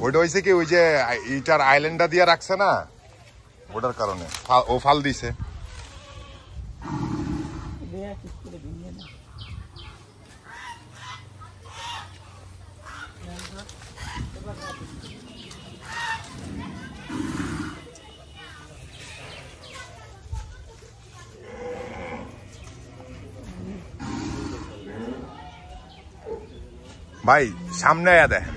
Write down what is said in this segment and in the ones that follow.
ওইটা হয়েছে কি ওই যে ইটার আইল্যান্ডটা দিয়ে রাখছে না ওটার কারণে ও ফাল দিছে। ভাই সামনে আয়া দেখেন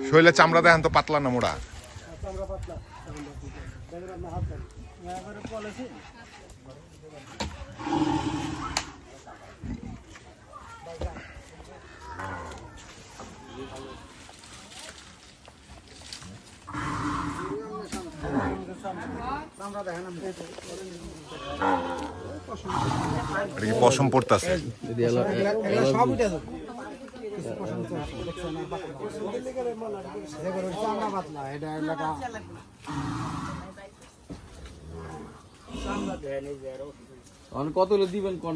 শৈলে চামড়া দেখেন তো পাতলা না মোড়া। পশম পড়তেছে কত দিবেন কোন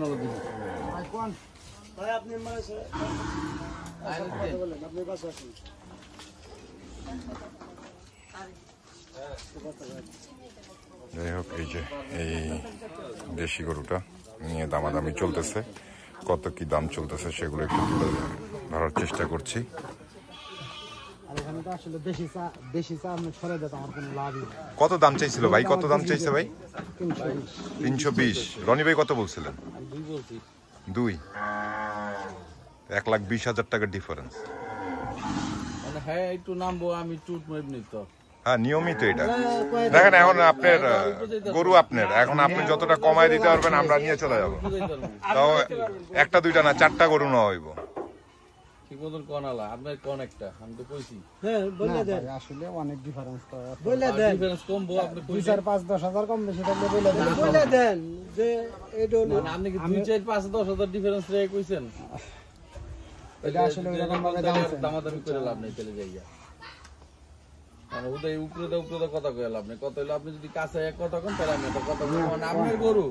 যাই হোক এই যে এই দেশি গরুটা নিয়ে দামাদামি চলতেছে, কত কি দাম চলতেছে সেগুলো একটু তুলে ধরার চেষ্টা করছি। কত দাম চাইছিল ভাই? কত দাম চাইছে ভাই? 320। রনি ভাই কত বলছিলেন? 2। 1,20,000 টাকার ডিফারেন্স। হ্যাঁ একটু নামবো আমি টুট এমনি তো। হ্যাঁ নিয়মিত এটা দেখেন। এখন আপনার গরু আপনার, এখন আপনি যতটা কমায় দিতে পারবেন আমরা নিয়ে চলে যাবো। তাও একটা দুইটা না 4টা গরু নেওয়া হইব। ঠিক মতন কোন আলা আপনার কোন একটা আমি তো কইছি। হ্যাঁ বলে দেন আসলে অনেক ডিফারেন্স তো বলে দেন। ডিফারেন্স কম বো আপনি কই 4-5-10,000 কম বেশি থাকলে বলে দেন যে এইটো না আপনি কি 2-4-5-10,000 ডিফারেন্স রে কইছেন? এটা আসলে এরকম ভাবে দামাদামি করে লাভ নাই, চলে যাইয়া মানে উদয় উপরে উপরে কথা কইলাম আপনি কত হইলো। আপনি যদি কাছে এক কথা কোন তাহলে আমি তো কথা বলবো না। আপনার গরু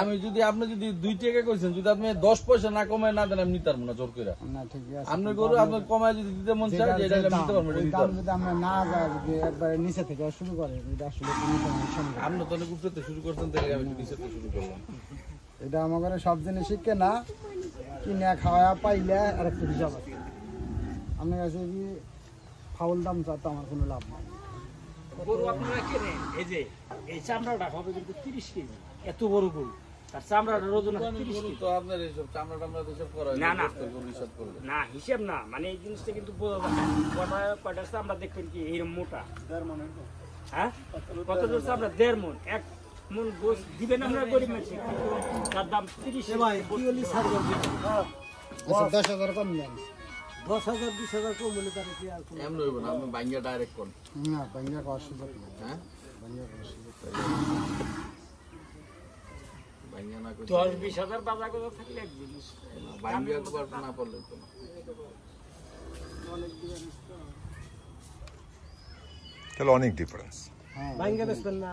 আমি যদি আপনি যদি 2 টাকা কইছেন, যদি আপনি 10 পয়সা না কমায় না দেন আমি নিতে পারবো না জোর কইরা। না ঠিক আছে আপনার গরু আপনি কমায় যদি দিতে মন চায় যে এটা নিতে পারবো না। দাম যদি আমরা না যায় যদি একবার নিচে থেকে শুরু করে এটা আসলে কোনো সমস্যা নেই। আপনি তো অনেক উপরে শুরু করতেন তাহলে আমি নিচে থেকে শুরু করলাম। এটা আমাদের সব জিনিস শিখে না কিনে খাওয়া পাইলে আরেকটা হিসাব আছে। আপনার কাছে কি ফাউল দাম চাও তো আমার কোনো লাভ নাই। গরু আপনারা কেনেন এই যে এই চামড়াটা হবে কিন্তু 30 কেজি, এত বড় গরু তার চামড়াটার ওজন 30 কেজি। তো আপনার এইসব চামড়া টামড়া হিসাব করা হয় না না হিসাব করবে না, হিসাব না, মানে এই জিনিসটা কিন্তু বোঝা যায় না। কয়টা চামড়া দেখবেন কি এরকম মোটা 1.5 মণ। হ্যাঁ কত দূর চামড়া? 1.5 মণ। 1 মণ গোস দিবেন আমরা গরিব মানুষ, কিন্তু তার দাম 30। ভাই কি বলি ছাড় করবে? 10,000 কম দেন। 10,000-20,000 কম হলে তার কি আর এমন হইব না। আপনি বাইঙ্গা ডাইরেক্ট কোন না বাইঙ্গা কষ্ট সুযোগ না। হ্যাঁ বাইঙ্গা কষ্ট বাইঙ্গা না কই 10-20,000 বাজার করে থাকলে এক জিনিস, বাইঙ্গা কর না পড়লে তো তাহলে অনেক ডিফারেন্স। বাইঙ্গা বেচবেন না।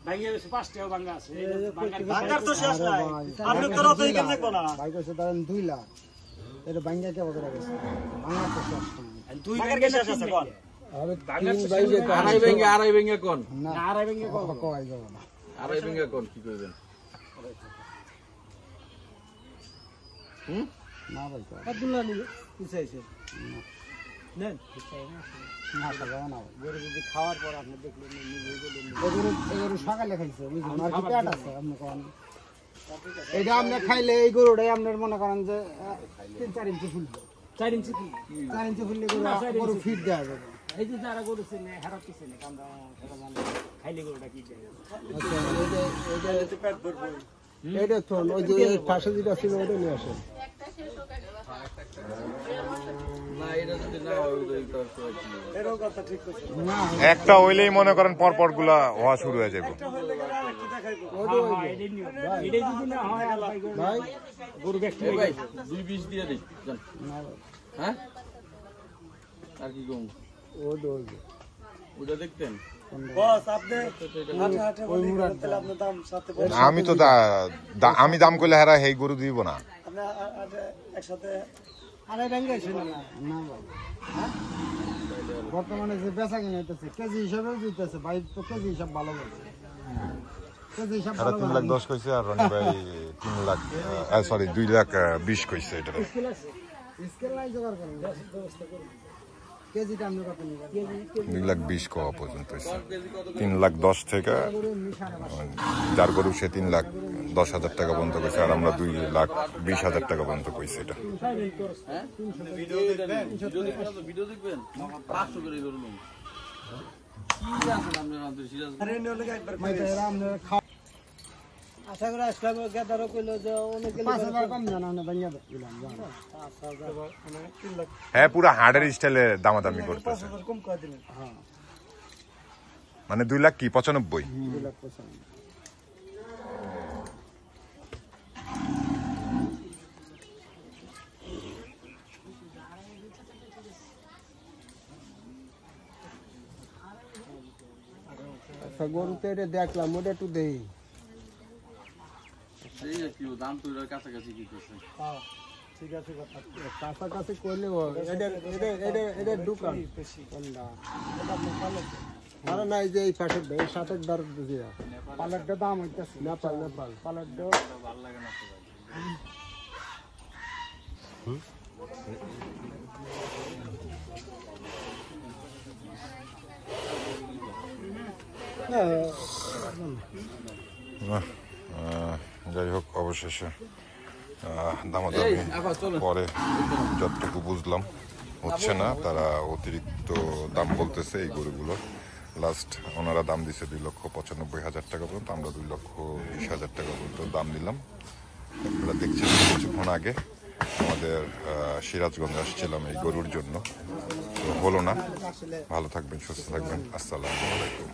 ভাঙ্গা বেশি 5 টাকা ভাঙ্গা আছে। ভাঙ্গার তো শেষ নাই। আপনি তো রাতে কেন দেখব না? ভাই কইছে ধরেন 2 লাখ। এটা বাইঙ্গা কে বকরা গেছে? ভাঙ্গা তো শেষ নাই। 2 ভাঙ্গা শেষ আছে কোন? আরে ভাঙ্গা তো আড়াই ভাঙ্গা কোন? না আড়াই ভাঙ্গা কোন? কয় যাব না। আড়াই ভাঙ্গা কোন কি কইবেন? না ভাই তো আব্দুল্লাহ নি কি চাইছে? নেন না খাওয়া না। গরু যদি খাওয়ার পর আপনি দেখলেন নিজে গরু সকালে খাইছে বুঝলেন, আর কি পেট আছে আপনি কোন? এটা আপনি খাইলে এই গরুটাই আপনার মনে করেন যে 3-4 ইঞ্চি ফুলবে। 4 ইঞ্চি কি? 4 ইঞ্চি ফুললে গরু ফিট দেওয়া যাবে। এই যে যারা গরুছে না হারাতেছে না কারণ মানে খাইলে গরুটা কি চাই এইটা তো ওই যে পাশে যেটা ছিল ওটা নিয়ে আসেন না এটা যদি না হয় উদয় তো একটা হইলেই মনে করেন পরপর গুলা হওয়া শুরু হয়ে যাবে। এটাই যদি না হয় আর ভাই গরু ব্যক্তি ভাই 2-20 দিয়ে দিই জান। হ্যাঁ আর কি কম ওটা দেখতেন আমি তো আমি দাম করলে হারা এই গরু দিব না। বর্তমানে যে বেচা কিনে হইতেছে কেজি হিসাবে দিতেছে ভাই তো কেজি হিসাব ভালো বলছে কেজি হিসাব হারা ভালো 3,10,000 কইছে আর রনি ভাই 3,00,000 সরি 2,20,000 কইছে এটা। স্কেল নাই জোগাড় করেন ব্যবস্থা করুন কেজিটা আপনি কত নিবেন 2,20,000 কওয়া পর্যন্ত হইছে। 3,10,000 থেকে যার গরু সে 3,10,000 টাকা পর্যন্ত কইছে আর আমরা 2,20,000 টাকা পর্যন্ত কইছে এটা। ভিডিও দেখবেন 500 করে গরু লম কি আছে আপনার আমাদের সিরাজ আশা করি আসলাম গেদারও কইলো যে অনেক 5,000 কম জানা না ভাঙিয়া দিলাম 5,000 হ্যাঁ পুরো হার্ডের স্টাইলে দামাদামি করতেছে কম করে দিলেন হ্যাঁ মানে 2 লাখ কি 95 2 লাখ 95 আচ্ছা গরুতে এটা দেখলাম ওটা একটু দেই এই কি দাম তো এর কাছাকাছি কি করছে ঠিক আছে কথা কাছাকাছি করলে এটা দোকান কোনটা আরে না এই যে এই পাশের সাথের দর দিয়া পালেরটা দাম হইতেছে নেপাল পালেরটা ভালো লাগে না যাই হোক অবশেষে দামাদামি পরে যতটুকু বুঝলাম হচ্ছে না, তারা অতিরিক্ত দাম বলতেছে এই গরুগুলো। লাস্ট ওনারা দাম দিচ্ছে 2,95,000 টাকা পর্যন্ত, আমরা 2,20,000 টাকা পর্যন্ত দাম দিলাম। আপনারা দেখছেন কিছুক্ষণ আগে আমাদের সিরাজগঞ্জ আসছিলাম এই গরুর জন্য, তো হলো না। ভালো থাকবেন, সুস্থ থাকবেন, আসসালামু আলাইকুম।